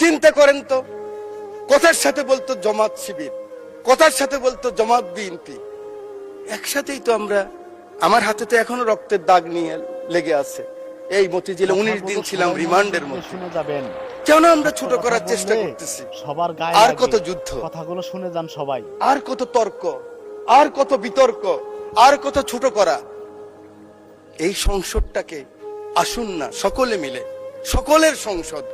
চিন্তা করেন তো, কথার সাথে বলতো জামাত শিবির, কথার সাথে বলতো জামাত বিএনপি, একসাথেই তো আমরা। আমার হাতে তো এখনো রক্তের দাগ নিয়ে লেগে আছে। এই মতিঝিলে 19 দিন ছিলাম রিমান্ডের মধ্যে। শুনে যাবেন কেন আমরা ছোট করার চেষ্টা করতেছি? সবার গায়ে আর লাগে। কত যুদ্ধ, কথাগুলো শুনে যান সবাই। আর কত তর্ক, আর কত বিতর্ক, আর কত ছোট করা। এই সংসদটাকে আসুন না সকলে মিলে, সকলের সংসদ,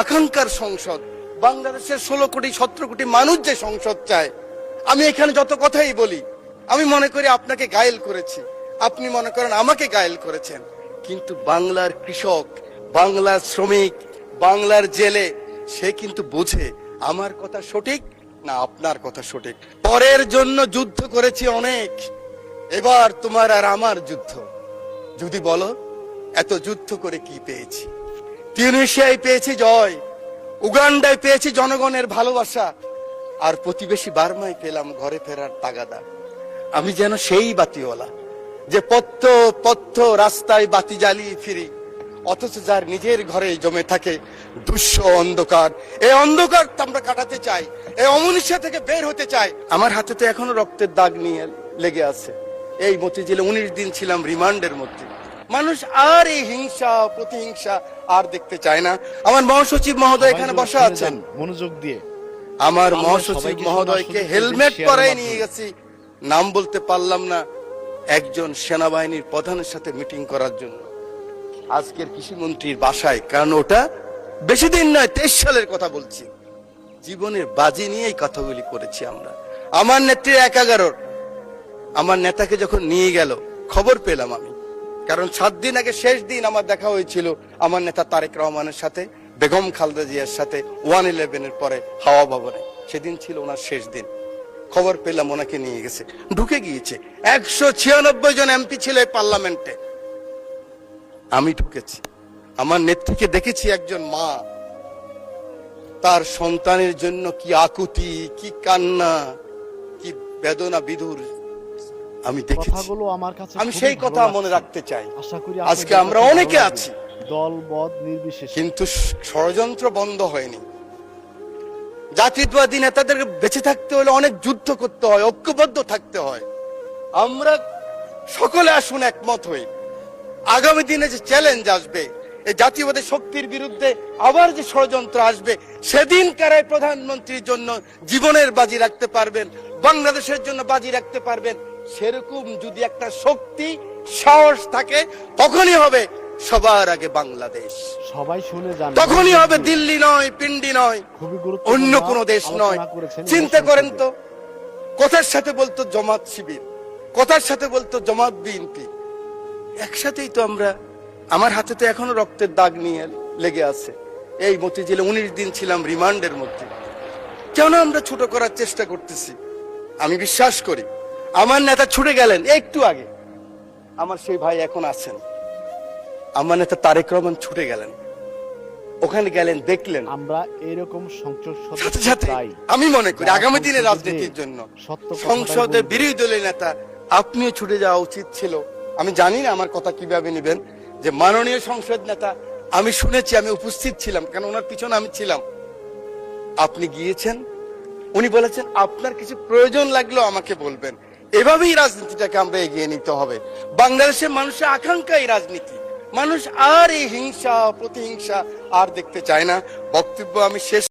আকাঙ্ক্ষার সংসদ, বাংলাদেশের 16 কোটি 17 কোটি মানুষ যে সংসদ চায়। আমি এখানে যত কথাই বলি, আমি মনে করি আপনাকে ঘায়েল করেছি, আপনি মনে করেন আমাকে ঘায়েল করেছেন, কিন্তু বাংলার কৃষক, বাংলার শ্রমিক, বাংলার জেলে সে কিন্তু বোঝে আমার কথা সঠিক না আপনার কথা সঠিক। পরের জন্য যুদ্ধ করেছি অনেক, এবার তোমার আর আমার যুদ্ধ। যদি বলো এত যুদ্ধ করে কি পেয়েছি? তিউনিসিয়ায় পেয়েছি জয়, উগান্ডায় পেয়েছি জনগণের ভালোবাসা, আর প্রতিবেশী বার্মায় পেলাম ঘরে ফেরার তাগাদা। আমি যেন সেই বাতিওয়ালা যে পথ্য পথ্য রাস্তায় বাতি জ্বালিয়ে ফিরি, অথচ যার নিজের ঘরে জমে থাকে দুঃস্ব অন্ধকার। এই অন্ধকার আমরা কাটাতে চাই, এই অমনীষা থেকে বের হতে চাই। আমার হাতে তো এখনো রক্তের দাগ নিয়ে লেগে আছে। এই মতিঝিলে 19 দিন ছিলাম রিমান্ডের মধ্যে। মানুষ আর এই হিংসা প্রতিহিংসা আর দেখতে চায় না। আমার মহাসচিব মহোদয় এখানে বসা আছেন, মনোযোগ দিয়ে। আমার মহাসচিব মহোদয়কে হেলমেট পরাই নিয়ে গেছি, নাম বলতে পারলাম না, একজন সেনাবাহিনীর প্রধানের সাথে মিটিং করার জন্য আজকের কৃষিমন্ত্রীর বাসায়। কারণ ওটা বেশি দিন নয়, 23 সালের কথা বলছি। জীবনের বাজি নিয়েই কথাগুলি করেছি আমরা। আমার নেত্রী 11 আমার নেতাকে যখন নিয়ে গেল খবর পেলাম আমি, কারণ 7 দিন আগে শেষ দিন আমার দেখা হয়েছিল আমার নেতা তারেক রহমানের সাথে, বেগম খালেদা জিয়ার সাথে 111-এর পরে হাওয়া ভবনে। সেদিন ছিল ওনার শেষ দিন। খবর পেলাম ওনাকে নিয়ে গেছে, ঢুকে গিয়েছে। 196 জন এমপি ছিল এই পার্লামেন্টে, আমি ঢুকেছি। আমার নেত্রীকে দেখেছি একজন মা, তার সন্তানের জন্য কি আকুতি, কি কান্না, কি বেদনা বিধুর আমি দেখেছি। আমি সেই কথা মনে রাখতে চাই। আজকে আমরা অনেকে আছি দল বদ নির্বিশেষে, কিন্তু ষড়যন্ত্র বন্ধ হয়নি। জাতীয়তাবাদী নেতাদের বেঁচে থাকতে হলে অনেক যুদ্ধ করতে হয়, ঐক্যবদ্ধ থাকতে হয়। আমরা সকলে আসুন একমত হই। আগামী দিনে যে চ্যালেঞ্জ আসবে, এই জাতীয়বাদী শক্তির বিরুদ্ধে আবার যে ষড়যন্ত্র আসবে, সেদিন কারাই প্রধানমন্ত্রীর জন্য জীবনের বাজি রাখতে পারবেন, বাংলাদেশের জন্য বাজি রাখতে পারবেন, সেরকম যদি একটা শক্তি সাহস থাকে, তখনই হবে সবার আগে বাংলাদেশ। সবাই শুনে যান, তখনই হবে দিল্লি নয়, পিন্ডি নয়, অন্য কোন দেশ নয়। চিন্তা করেন তো, কথার সাথে বলতো জামাত শিবির, কথার সাথে বলতো জামাত বিএনপি, একসাথেই তো আমরা। আমার হাতে তো এখনো রক্তের দাগ নিয়ে লেগে আছে। এই মতিঝিলে 19 দিন ছিলাম রিমান্ডের মধ্যে। কেন আমরা ছোট করার চেষ্টা করতেছি? আমি বিশ্বাস করি আমার নেতা ছুটে গেলেন একটু আগে, আমার সেই ভাই এখন আছেন। আমার নেতা তারেক রহমান ছুটে গেলেন, ওখানে গেলেন, দেখলেন। আমরা এরকম সংসদ সাথে সাথে আমি মনে করি আগামী দিনের রাজনীতির জন্য সংসদে বিরোধী দলের নেতা আপনিও ছুটে যাওয়া উচিত ছিল। আমি জানি না আমার কথা কিভাবে নেবেন, যে মাননীয় সংসদ নেতা, আমি শুনেছি, আমি উপস্থিত ছিলাম, কারণ ওনার পিছনে আমি ছিলাম। আপনি গিয়েছেন, উনি বলেছেন আপনার কিছু প্রয়োজন লাগলেও আমাকে বলবেন। এভাবেই রাজনীতিটাকে আমরা এগিয়ে নিতে হবে। বাংলাদেশের মানুষের আকাঙ্ক্ষা এই রাজনীতি। মানুষ আর এই হিংসা প্রতিহিংসা আর দেখতে চায় না। বক্তব্য আমি শেষ